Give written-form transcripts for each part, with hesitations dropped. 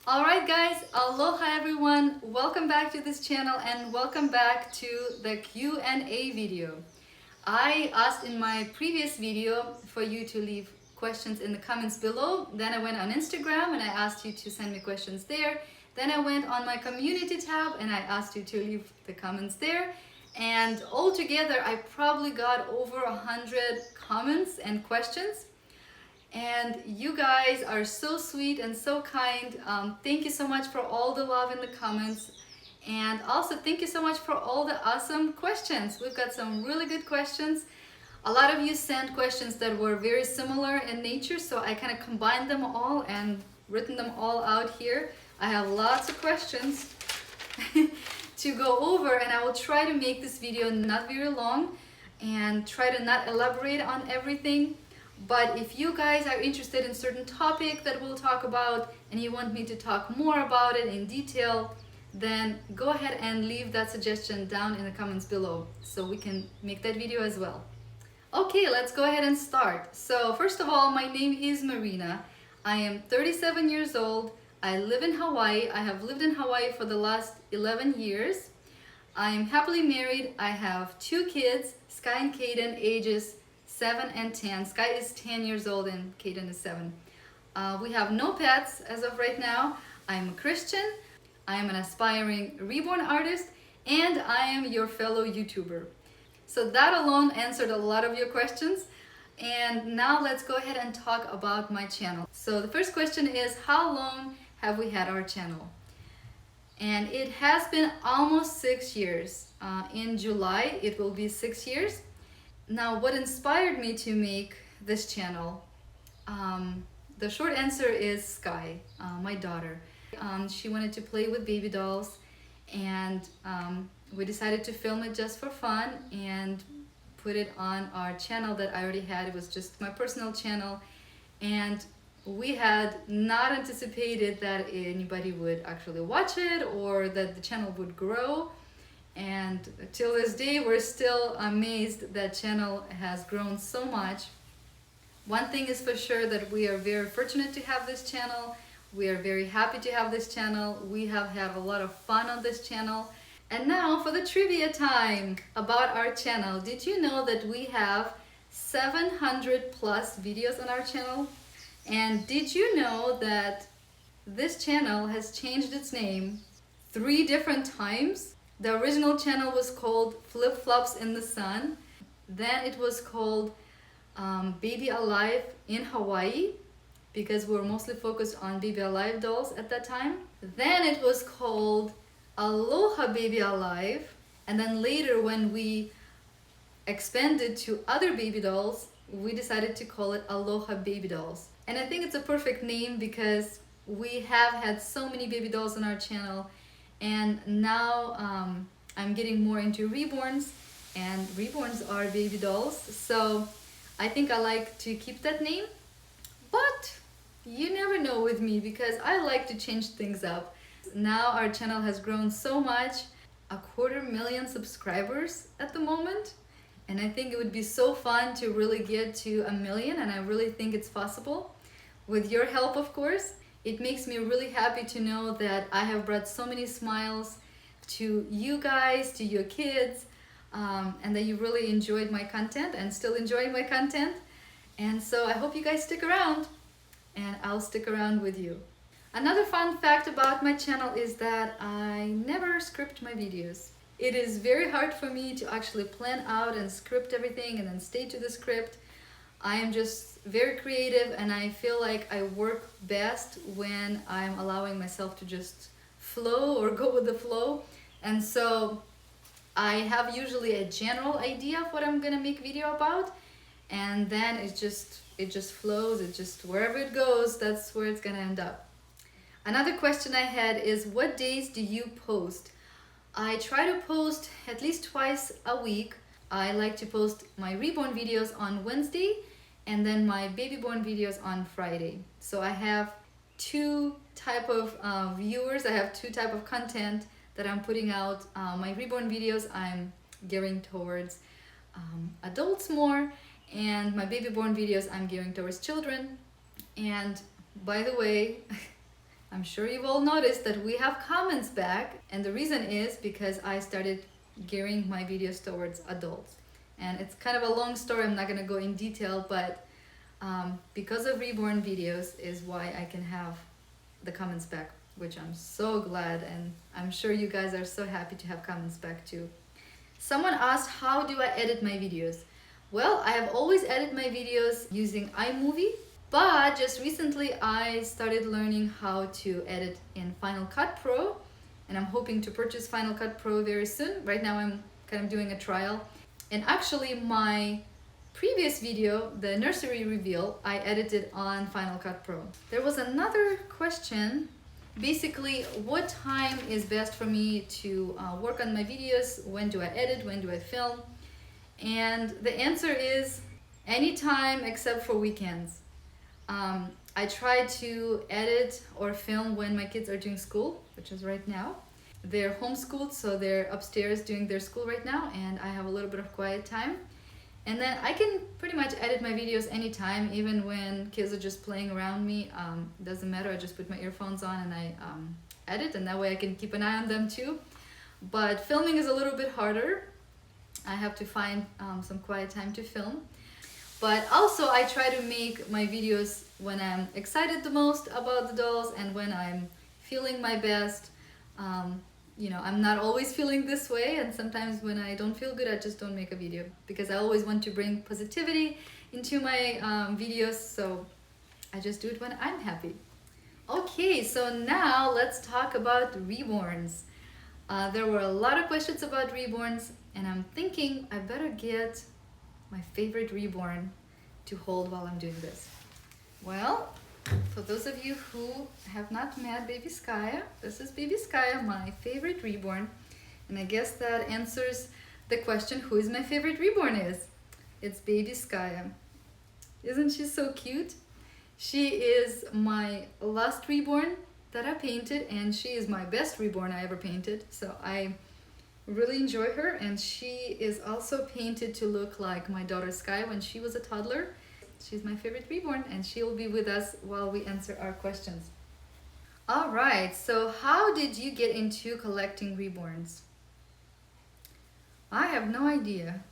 Alright guys, aloha everyone, welcome back to this channel and welcome back to the Q&A video. I asked in my previous video for you to leave questions in the comments below. Then I went on Instagram and I asked you to send me questions there. Then I went on my community tab and I asked you to leave the comments there. And altogether I probably got over 100 comments and questions. And you guys are so sweet and so kind. Thank you so much for all the love in the comments. And also thank you so much for all the awesome questions. We've got some really good questions. A lot of you sent questions that were very similar in nature, so I kind of combined them all and written them all out here. I have lots of questions to go over, and I will try to make this video not very long and try to not elaborate on everything. But if you guys are interested in certain topic that we'll talk about and you want me to talk more about it in detail, then go ahead and leave that suggestion down in the comments below so we can make that video as well. Okay, let's go ahead and start. So first of all, my name is Marina. I am 37 years old. I live in Hawaii. I have lived in Hawaii for the last 11 years. I am happily married. I have 2 kids, Sky and Kaden, ages 7 and 10. Sky is 10 years old and Kaden is 7. We have no pets as of right now. I'm a Christian. I am an aspiring Reborn artist, and I am your fellow YouTuber. So that alone answered a lot of your questions. And now let's go ahead and talk about my channel. So the first question is, how long have we had our channel? And it has been almost 6 years. In July, it will be 6 years. Now, what inspired me to make this channel? The short answer is Sky, my daughter. She wanted to play with baby dolls, and we decided to film it just for fun and put it on our channel that I already had. It was just my personal channel, and we had not anticipated that anybody would actually watch it or that the channel would grow. And till this day, we're still amazed that channel has grown so much. One thing is for sure, that we are very fortunate to have this channel. We are very happy to have this channel. We have had a lot of fun on this channel. And now for the trivia time about our channel. Did you know that we have 700 plus videos on our channel? And did you know that this channel has changed its name 3 different times? The original channel was called Flip Flops in the Sun. Then it was called Baby Alive in Hawaii, because we were mostly focused on Baby Alive dolls at that time. Then it was called Aloha Baby Alive. And then later, when we expanded to other baby dolls, we decided to call it Aloha Baby Dolls. And I think it's a perfect name because we have had so many baby dolls on our channel. And now I'm getting more into Reborns, and Reborns are baby dolls. So I think I like to keep that name, but you never know with me because I like to change things up. Now our channel has grown so much, 250,000 subscribers at the moment. And I think it would be so fun to really get to 1 million, and I really think it's possible. With your help, of course. It makes me really happy to know that I have brought so many smiles to you guys, to your kids, and that you really enjoyed my content and still enjoying my content. And so I hope you guys stick around, and I'll stick around with you. Another fun fact about my channel is that I never script my videos. It is very hard for me to actually plan out and script everything and then stay to the script. I am just very creative, and I feel like I work best when I'm allowing myself to just flow or go with the flow. And so I have usually a general idea of what I'm gonna make video about, and then it just flows. It just, wherever it goes, that's where it's gonna end up. Another question I had is, what days do you post? I try to post at least twice a week. I like to post my Reborn videos on Wednesday and then my baby born videos on Friday. So I have 2 type of viewers. I have 2 type of content that I'm putting out. My Reborn videos I'm gearing towards adults more, and my baby born videos I'm gearing towards children. And by the way, I'm sure you've all noticed that we have comments back, and the reason is because I started gearing my videos towards adults. And it's kind of a long story, I'm not gonna go in detail, but because of Reborn videos is why I can have the comments back, which I'm so glad, and I'm sure you guys are so happy to have comments back too. Someone asked, how do I edit my videos? Well, I have always edited my videos using iMovie, but just recently I started learning how to edit in Final Cut Pro, and I'm hoping to purchase Final Cut Pro very soon. Right now I'm kind of doing a trial. And actually my previous video, the nursery reveal, I edited on Final Cut Pro. There was another question, basically what time is best for me to work on my videos, when do I edit, when do I film? And the answer is anytime except for weekends. I try to edit or film when my kids are doing school, which is right now. They're homeschooled, so they're upstairs doing their school right now, and I have a little bit of quiet time. And then I can pretty much edit my videos anytime, even when kids are just playing around me. Doesn't matter, I just put my earphones on and I edit, and that way I can keep an eye on them too. But filming is a little bit harder. I have to find some quiet time to film. But also I try to make my videos when I'm excited the most about the dolls and when I'm feeling my best. You know, I'm not always feeling this way, and sometimes when I don't feel good, I just don't make a video, because I always want to bring positivity into my videos, so I just do it when I'm happy. Okay, so now let's talk about Reborns. There were a lot of questions about Reborns, and I'm thinking I better get my favorite Reborn to hold while I'm doing this. Well, for those of you who have not met Baby Skya, this is Baby Skya, my favorite Reborn. And I guess that answers the question, who is my favorite Reborn is. It's Baby Skya. Isn't she so cute? She is my last Reborn that I painted, and she is my best Reborn I ever painted. So I really enjoy her, and she is also painted to look like my daughter Skya when she was a toddler. She's my favorite Reborn, and she will be with us while we answer our questions. All right, so how did you get into collecting Reborns? I have no idea.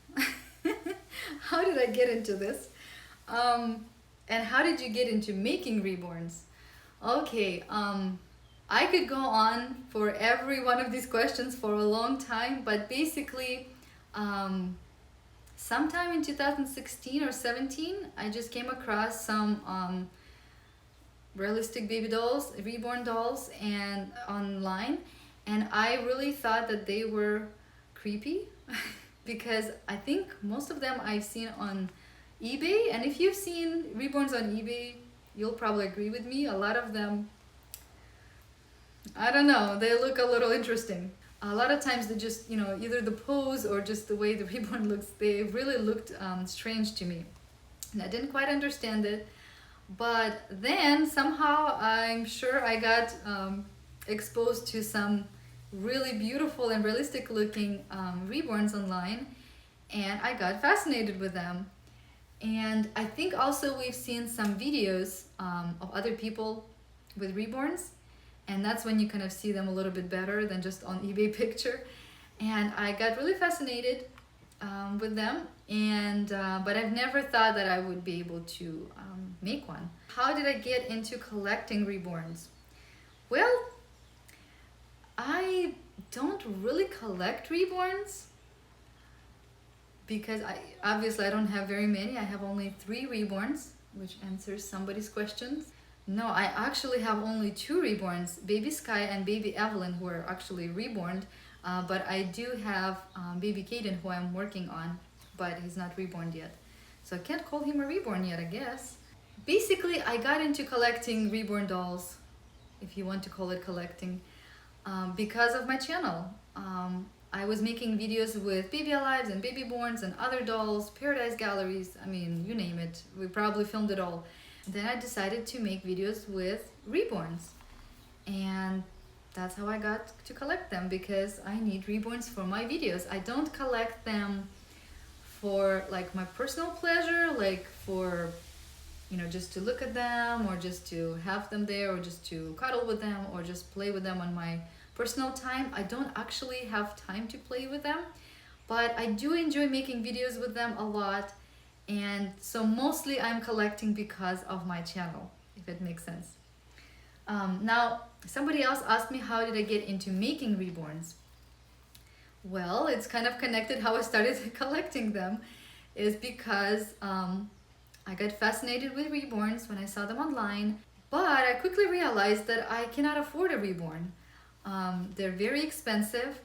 How did I get into this? And how did you get into making Reborns? Okay, I could go on for every one of these questions for a long time, but basically, sometime in 2016 or 17, I just came across some realistic baby dolls, Reborn dolls, and online, and I really thought that they were creepy because I think most of them I've seen on eBay, and if you've seen Reborns on eBay, you'll probably agree with me. A lot of them, I don't know, they look a little interesting. A lot of times they just, you know, either the pose or just the way the Reborn looks, they really looked strange to me. And I didn't quite understand it. But then somehow I'm sure I got exposed to some really beautiful and realistic looking Reborns online, and I got fascinated with them. And I think also we've seen some videos of other people with Reborns, and that's when you kind of see them a little bit better than just on eBay picture. And I got really fascinated with them, and but I've never thought that I would be able to make one. How did I get into collecting Reborns? Well, I don't really collect Reborns because obviously I don't have very many. I have only 3 Reborns, which answers somebody's questions. No, I actually have only 2 Reborns, Baby Skya and Baby Evelyn, who are actually reborn. But I do have Baby Caden, who I'm working on, but he's not reborn yet. So I can't call him a reborn yet, I guess. Basically, I got into collecting Reborn dolls, if you want to call it collecting, because of my channel. I was making videos with Baby Alives and Baby Borns and other dolls, Paradise Galleries, I mean, you name it. We probably filmed it all. Then I decided to make videos with Reborns. And that's how I got to collect them, because I need Reborns for my videos. I don't collect them for like my personal pleasure, like for just to look at them, or just to have them there, or just to cuddle with them, or just play with them on my personal time. I don't actually have time to play with them, but I do enjoy making videos with them a lot. And so mostly I'm collecting because of my channel, if it makes sense. Now, somebody else asked me, how did I get into making Reborns? Well, it's kind of connected how I started collecting them, is because I got fascinated with Reborns when I saw them online, but I quickly realized that I cannot afford a Reborn. They're very expensive,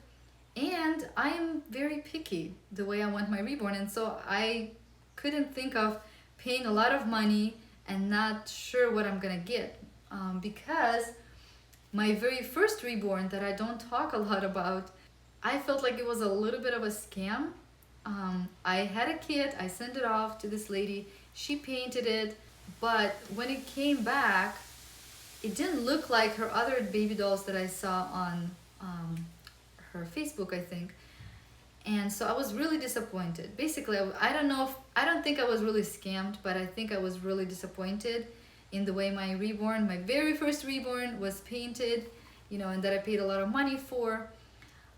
and I am very picky the way I want my Reborn, and so I couldn't think of paying a lot of money and not sure what I'm gonna get, because my very first Reborn that I don't talk a lot about, I felt like it was a little bit of a scam. I had a kit, I sent it off to this lady, she painted it, but when it came back, it didn't look like her other baby dolls that I saw on her Facebook, I think. And so I was really disappointed. Basically, I don't think I was really scammed, but I think I was really disappointed in the way my Reborn, my very first Reborn, was painted, and that I paid a lot of money for.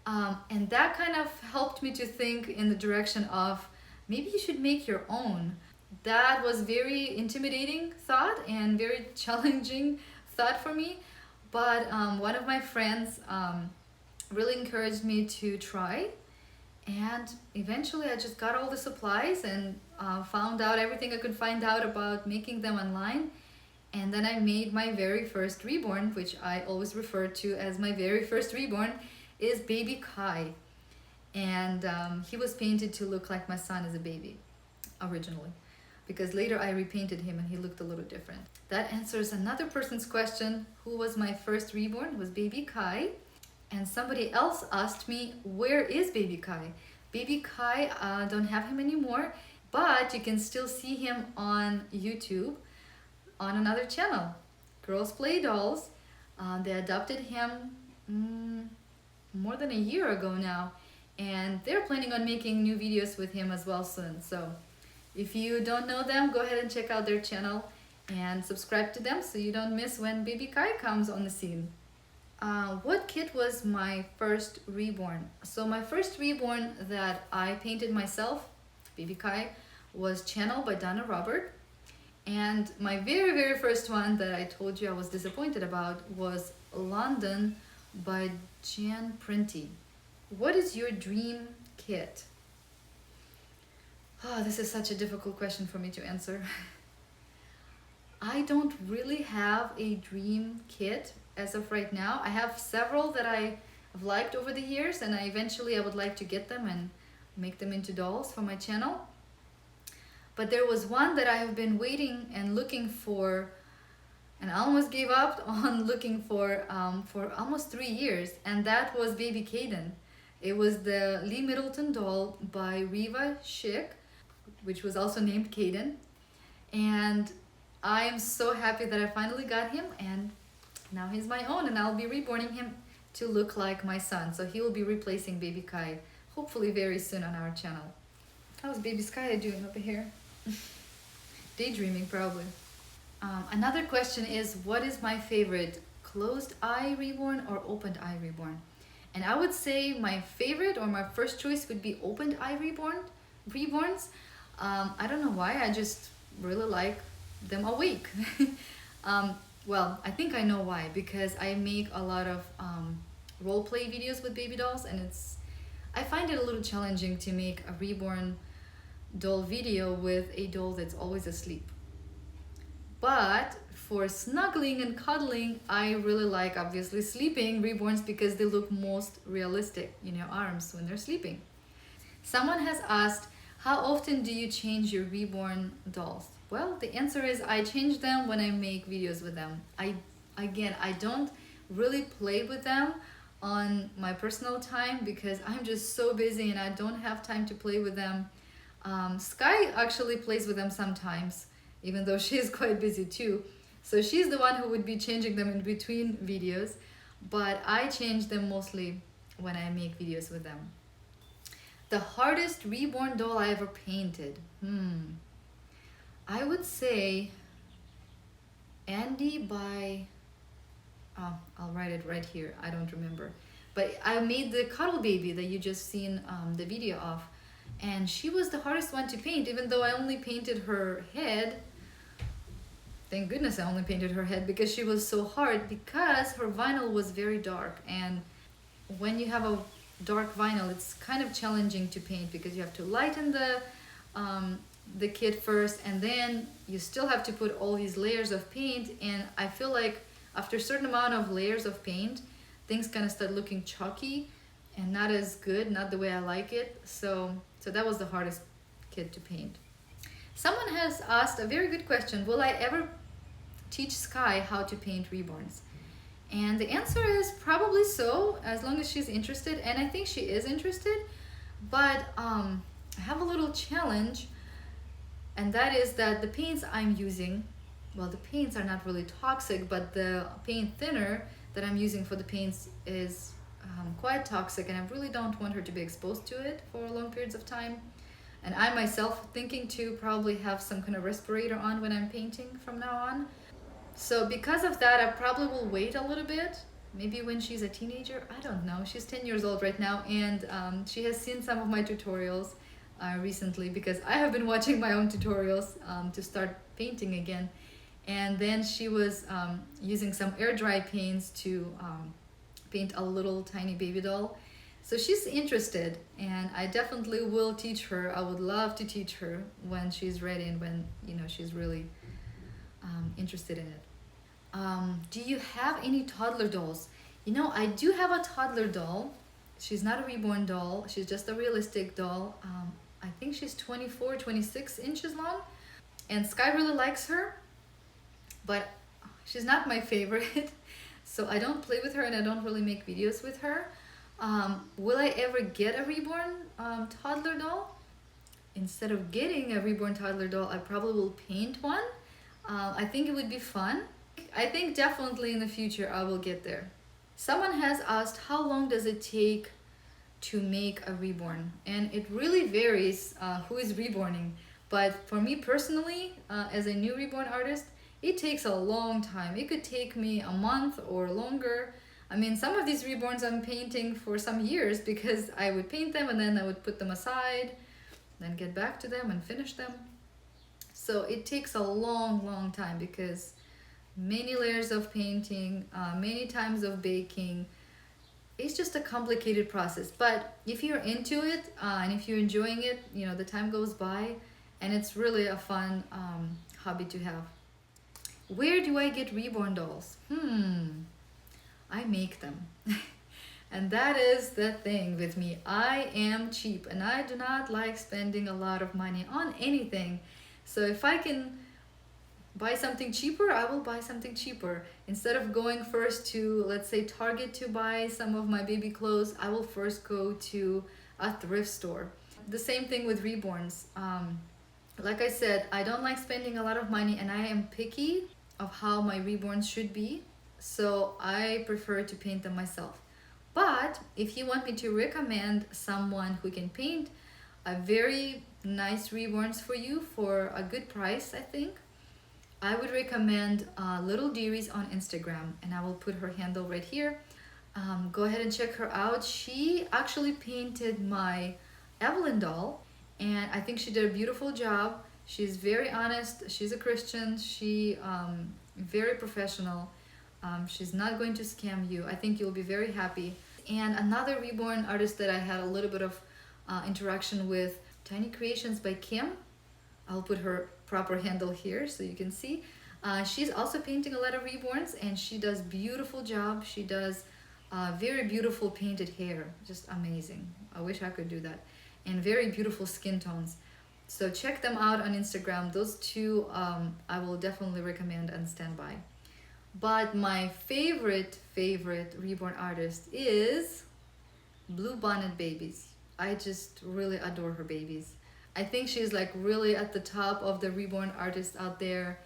And that kind of helped me to think in the direction of, maybe you should make your own. That was very intimidating thought and very challenging thought for me. But one of my friends really encouraged me to try. And eventually I just got all the supplies and found out everything I could find out about making them online. And then I made my very first Reborn, which I always refer to as my very first Reborn, is Baby Kai. And he was painted to look like my son as a baby, originally. Because later I repainted him and he looked a little different. That answers another person's question, who was my first Reborn? It was Baby Kai. And somebody else asked me, where is Baby Kai? Baby Kai, don't have him anymore, but you can still see him on YouTube on another channel, Girls Play Dolls. They adopted him more than a year ago now, and they're planning on making new videos with him as well soon. So if you don't know them, go ahead and check out their channel and subscribe to them so you don't miss when Baby Kai comes on the scene. What kit was my first Reborn? So my first Reborn that I painted myself, Baby Kai, was Channel by Donna Robert. And my very, very first one that I told you I was disappointed about was London by Jan Printy. What is your dream kit? Oh, this is such a difficult question for me to answer. I don't really have a dream kit as of right now. I have several that I have liked over the years, and I would like to get them and make them into dolls for my channel. But there was one that I have been waiting and looking for, and I almost gave up on looking for almost 3 years, and that was Baby Caden. It was the Lee Middleton doll by Riva Schick, which was also named Caden. And I am so happy that I finally got him, and now he's my own, and I'll be reborning him to look like my son. So he will be replacing Baby Kai, hopefully very soon on our channel. How's Baby Sky doing over here? Daydreaming, probably. Another question is, what is my favorite, closed eye reborn or opened eye reborn? And I would say my favorite, or my first choice, would be opened eye reborns. I don't know why, I just really like them awake. Well, I think I know why, because I make a lot of role play videos with baby dolls, and I find it a little challenging to make a reborn doll video with a doll that's always asleep. But for snuggling and cuddling, I really like, obviously, sleeping reborns because they look most realistic in your arms when they're sleeping. Someone has asked, how often do you change your reborn dolls? Well, the answer is I change them when I make videos with them. I don't really play with them on my personal time because I'm just so busy and I don't have time to play with them. Sky actually plays with them sometimes, even though she's quite busy too. So she's the one who would be changing them in between videos, but I change them mostly when I make videos with them. The hardest reborn doll I ever painted. I would say Andy by, oh, I'll write it right here, I don't remember. But I made the cuddle baby that you just seen the video of. And she was the hardest one to paint, even though I only painted her head. Thank goodness I only painted her head, because she was so hard, because her vinyl was very dark. And when you have a dark vinyl, it's kind of challenging to paint, because you have to lighten the kit first, and then you still have to put all these layers of paint. And I feel like after a certain amount of layers of paint, things kind of start looking chalky and not as good, not the way I like it. So that was the hardest kit to paint. Someone has asked a very good question: will I ever teach Sky how to paint Reborns? And the answer is probably so, as long as she's interested, and I think she is interested. But I have a little challenge, and that is that the paints I'm using, well, the paints are not really toxic, but the paint thinner that I'm using for the paints is quite toxic, and I really don't want her to be exposed to it for long periods of time. And I myself thinking to probably have some kind of respirator on when I'm painting from now on. So because of that, I probably will wait a little bit, maybe when she's a teenager. I don't know. She's 10 years old right now, and she has seen some of my tutorials recently, because I have been watching my own tutorials to start painting again. And then she was using some air dry paints to paint a little tiny baby doll. So she's interested, and I definitely will teach her. I would love to teach her when she's ready, and when, you know, she's really interested in it. Do you have any toddler dolls? You know, I do have a toddler doll. She's not a reborn doll. She's just a realistic doll. I think she's 24, 26 inches long. And Sky really likes her, but she's not my favorite. So I don't play with her, and I don't really make videos with her. Will I ever get a reborn toddler doll? Instead of getting a reborn toddler doll, I probably will paint one. I think it would be fun. I think definitely in the future I will get there. Someone has asked, how long does it take to make a reborn? And it really varies who is reborning. But for me personally, as a new reborn artist, it takes a long time. It could take me a month or longer. I mean, some of these reborns I'm painting for some years, because I would paint them and then I would put them aside, then get back to them and finish them. So it takes a long time, because many layers of painting, many times of baking. It's just a complicated process. But if you're into it and if you're enjoying it, you know, the time goes by, and it's really a fun hobby to have. Where do I get reborn dolls? I make them. And that is the thing with me. I am cheap, and I do not like spending a lot of money on anything. So if I can buy something cheaper, I will buy something cheaper. Instead of going first to, let's say, Target to buy some of my baby clothes, I will first go to a thrift store. The same thing with reborns. Like I said, I don't like spending a lot of money, and I am picky of how my reborns should be. So I prefer to paint them myself. But if you want me to recommend someone who can paint a very nice reborns for you for a good price, I think, I would recommend Little Dearies on Instagram, and I will put her handle right here. Go ahead and check her out. She actually painted my Evelyn doll, and I think she did a beautiful job. She's very honest. She's a Christian. She very professional. She's not going to scam you. I think you'll be very happy. And another reborn artist that I had a little bit of interaction with, Tiny Creations by Kim. I'll put her proper handle here so you can see. She's also painting a lot of reborns, and she does beautiful job. She does very beautiful painted hair, just amazing. I wish I could do that. And very beautiful skin tones. So check them out on Instagram. Those two I will definitely recommend and stand by. But my favorite reborn artist is Blue Bonnet Babies. I just really adore her babies. I think she's like really at the top of the reborn artists out there.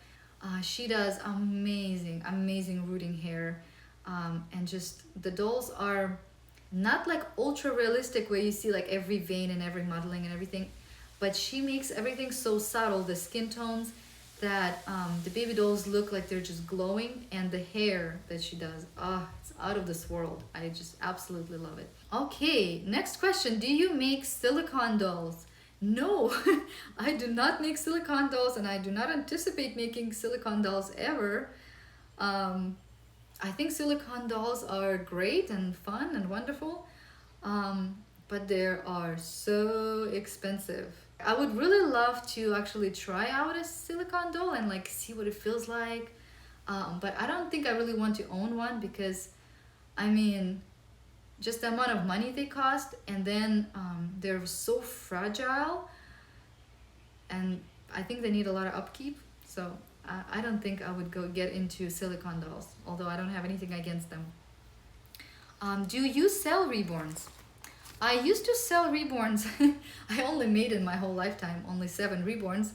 She does amazing rooting hair. And just the dolls are not like ultra realistic where you see like every vein and every modeling and everything, but she makes everything so subtle. The skin tones, that the baby dolls look like they're just glowing, and the hair that she does, it's out of this world. I just absolutely love it. Okay, next question. Do you make silicone dolls? No, I do not make silicone dolls, and I do not anticipate making silicone dolls ever. I think silicone dolls are great and fun and wonderful, but they are so expensive. I would really love to actually try out a silicone doll and like see what it feels like, but I don't think I really want to own one because, I mean, just the amount of money they cost, and then they're so fragile, and I think they need a lot of upkeep. So I don't think I would go get into silicone dolls, although I don't have anything against them. Do you sell Reborns? I used to sell Reborns. I only made in my whole lifetime only 7 Reborns,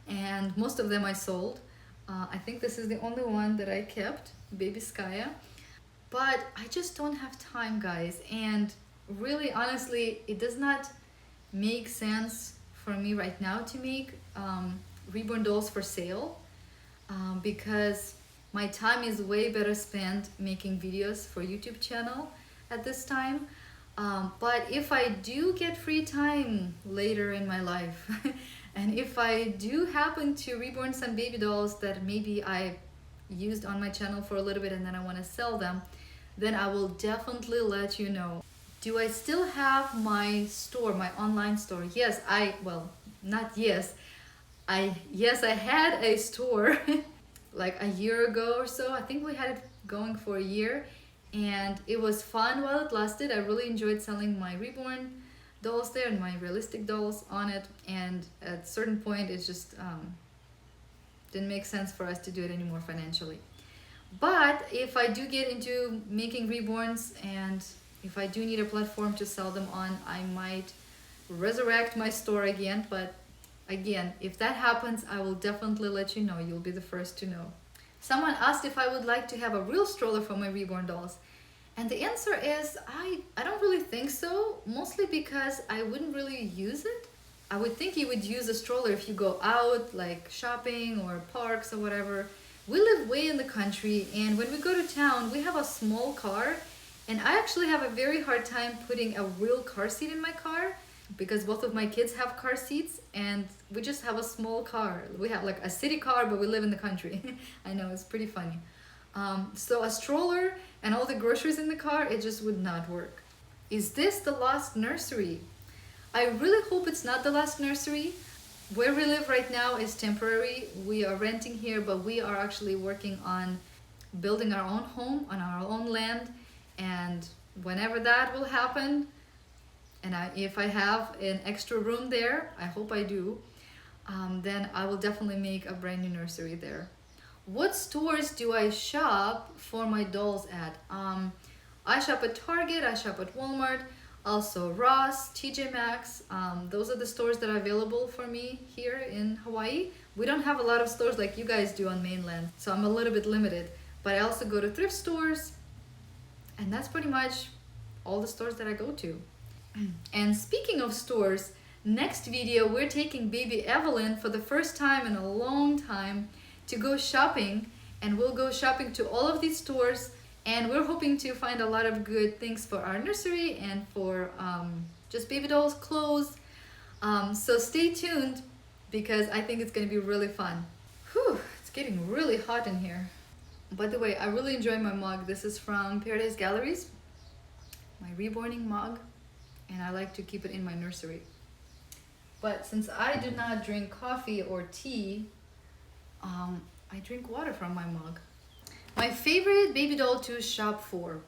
and most of them I sold. I think this is the only one that I kept, baby Skaya. But I just don't have time, guys, and really honestly it does not make sense for me right now to make Reborn dolls for sale, because my time is way better spent making videos for YouTube channel at this time. But if I do get free time later in my life and if I do happen to reborn some baby dolls that maybe I used on my channel for a little bit and then I want to sell them, then I will definitely let you know. Do I still have my store, my online store? Yes, yes, I had a store like a year ago or so. I think we had it going for a year, and it was fun while it lasted. I really enjoyed selling my reborn dolls there and my realistic dolls on it, and at a certain point it just didn't make sense for us to do it anymore financially. But if I do get into making reborns and if I do need a platform to sell them on, I might resurrect my store again. But again, if that happens, I will definitely let you know. You'll be the first to know. Someone asked if I would like to have a real stroller for my reborn dolls. And the answer is I don't really think so, mostly because I wouldn't really use it. I would think you would use a stroller if you go out, like shopping or parks or whatever. We live way in the country, and when we go to town, we have a small car, and I actually have a very hard time putting a real car seat in my car because both of my kids have car seats, and we just have a small car. We have like a city car, but we live in the country. I know, it's pretty funny. So a stroller and all the groceries in the car, it just would not work. Is this the last nursery? I really hope it's not the last nursery. Where we live right now is temporary. We are renting here, but we are actually working on building our own home on our own land. And whenever that will happen, and if I have an extra room there, I hope I do, then I will definitely make a brand new nursery there. What stores do I shop for my dolls at? I shop at Target, I shop at Walmart, also Ross, TJ Maxx. Those are the stores that are available for me here in Hawaii. We don't have a lot of stores like you guys do on mainland, so I'm a little bit limited. But I also go to thrift stores, and that's pretty much all the stores that I go to. And speaking of stores, next video we're taking baby Evelyn for the first time in a long time to go shopping, and we'll go shopping to all of these stores, and we're hoping to find a lot of good things for our nursery and for just baby dolls, clothes. So stay tuned because I think it's going to be really fun. Whew, it's getting really hot in here. By the way, I really enjoy my mug. This is from Paradise Galleries, my reborning mug, and I like to keep it in my nursery. But since I do not drink coffee or tea, I drink water from my mug. My favorite baby doll to shop for,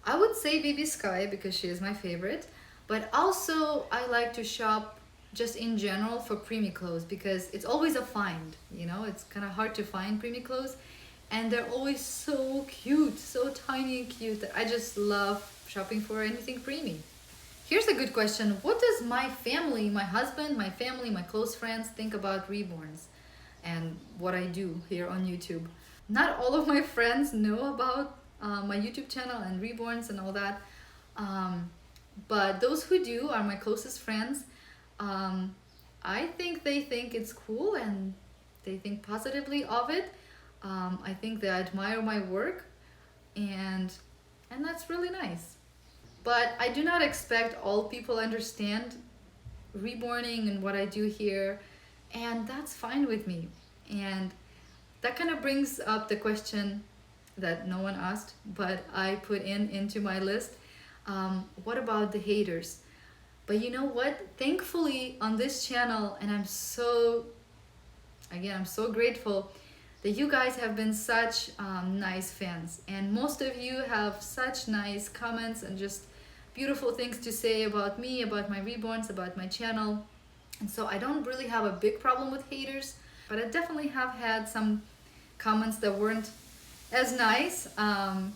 I would say baby Sky because she is my favorite, but also I like to shop just in general for preemie clothes because it's always a find, you know, it's kind of hard to find preemie clothes, and they're always so cute, so tiny and cute that I just love shopping for anything preemie. Here's a good question. What does my family, my husband, my family, my close friends think about Reborns and what I do here on YouTube? Not all of my friends know about my YouTube channel and Reborns and all that, but those who do are my closest friends. I think they think it's cool, and they think positively of it. I think they admire my work, and that's really nice. But I do not expect all people understand reborning and what I do here, and that's fine with me. And that kind of brings up the question that no one asked, but I put into my list. What about the haters? But you know what? Thankfully on this channel, and I'm so grateful that you guys have been such nice fans, and most of you have such nice comments and just beautiful things to say about me, about my Reborns, about my channel. And so I don't really have a big problem with haters, but I definitely have had some comments that weren't as nice. And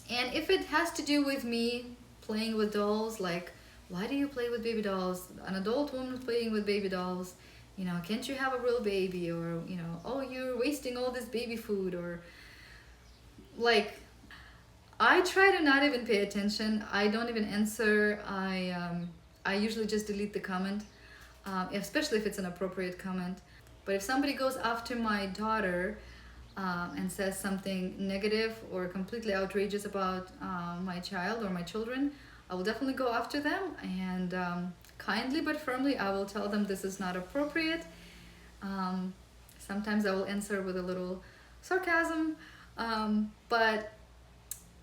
if it has to do with me playing with dolls, like, why do you play with baby dolls? An adult woman playing with baby dolls, you know, can't you have a real baby? Or, you know, oh, you're wasting all this baby food, or like, I try to not even pay attention. I don't even answer. I usually just delete the comment, especially if it's an appropriate comment. But if somebody goes after my daughter and says something negative or completely outrageous about my child or my children, I will definitely go after them, and kindly but firmly I will tell them this is not appropriate. Sometimes I will answer with a little sarcasm, but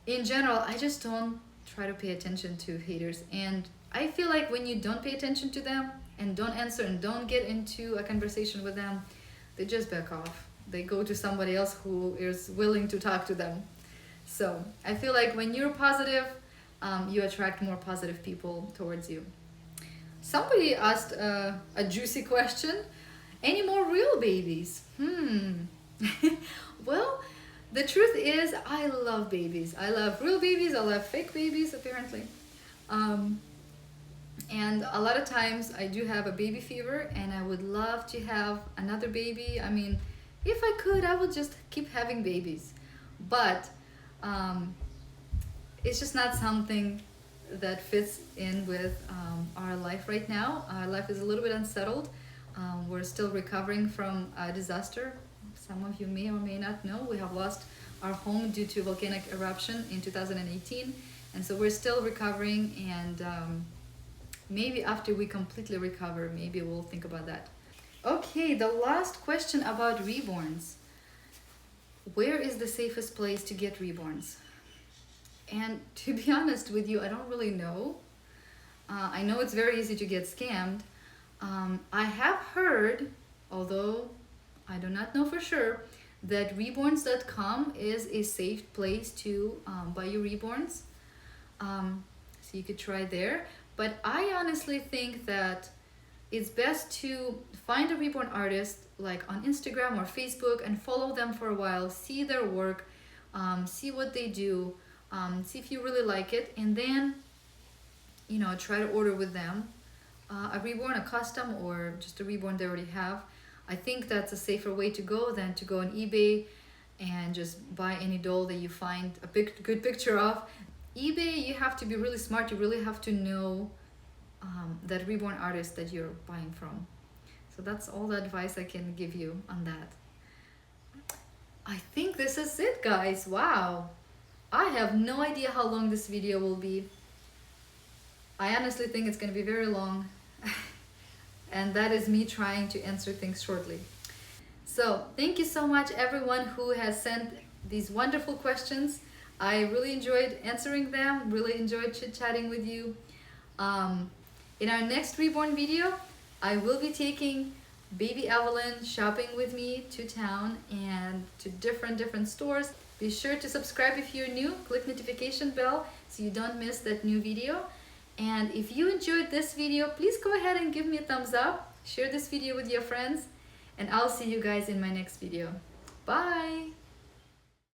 in general, I just don't try to pay attention to haters. And I feel like when you don't pay attention to them and don't answer and don't get into a conversation with them, they just back off. They go to somebody else who is willing to talk to them. So I feel like when you're positive, you attract more positive people towards you. Somebody asked a juicy question. Any more real babies? Well, the truth is, I love babies. I love real babies. I love fake babies, apparently. And a lot of times I do have a baby fever, and I would love to have another baby. I mean, if I could, I would just keep having babies. But it's just not something that fits in with our life right now. Our life is a little bit unsettled. We're still recovering from a disaster. Some of you may or may not know, we have lost our home due to volcanic eruption in 2018, and so we're still recovering, and maybe after we completely recover, maybe we'll think about that. Okay, the last question about reborns. Where is the safest place to get reborns? And to be honest with you, I don't really know. I know it's very easy to get scammed. I have heard, although I do not know for sure, that reborns.com is a safe place to buy your reborns. So you could try there. But I honestly think that it's best to find a reborn artist like on Instagram or Facebook and follow them for a while, see their work, see what they do, see if you really like it, and then, you know, try to order with them a reborn, a custom, or just a reborn they already have. I think that's a safer way to go than to go on eBay and just buy any doll that you find a good picture of. eBay, you have to be really smart. You really have to know that reborn artist that you're buying from. So that's all the advice I can give you on that. I think this is it, guys. Wow. I have no idea how long this video will be. I honestly think it's going to be very long. And that is me trying to answer things shortly. So thank you so much everyone who has sent these wonderful questions. I really enjoyed answering them, really enjoyed chit-chatting with you. In our next Reborn video, I will be taking baby Evelyn shopping with me to town and to different stores. Be sure to subscribe if you're new, click notification bell so you don't miss that new video. And if you enjoyed this video, please go ahead and give me a thumbs up, share this video with your friends, and I'll see you guys in my next video. Bye!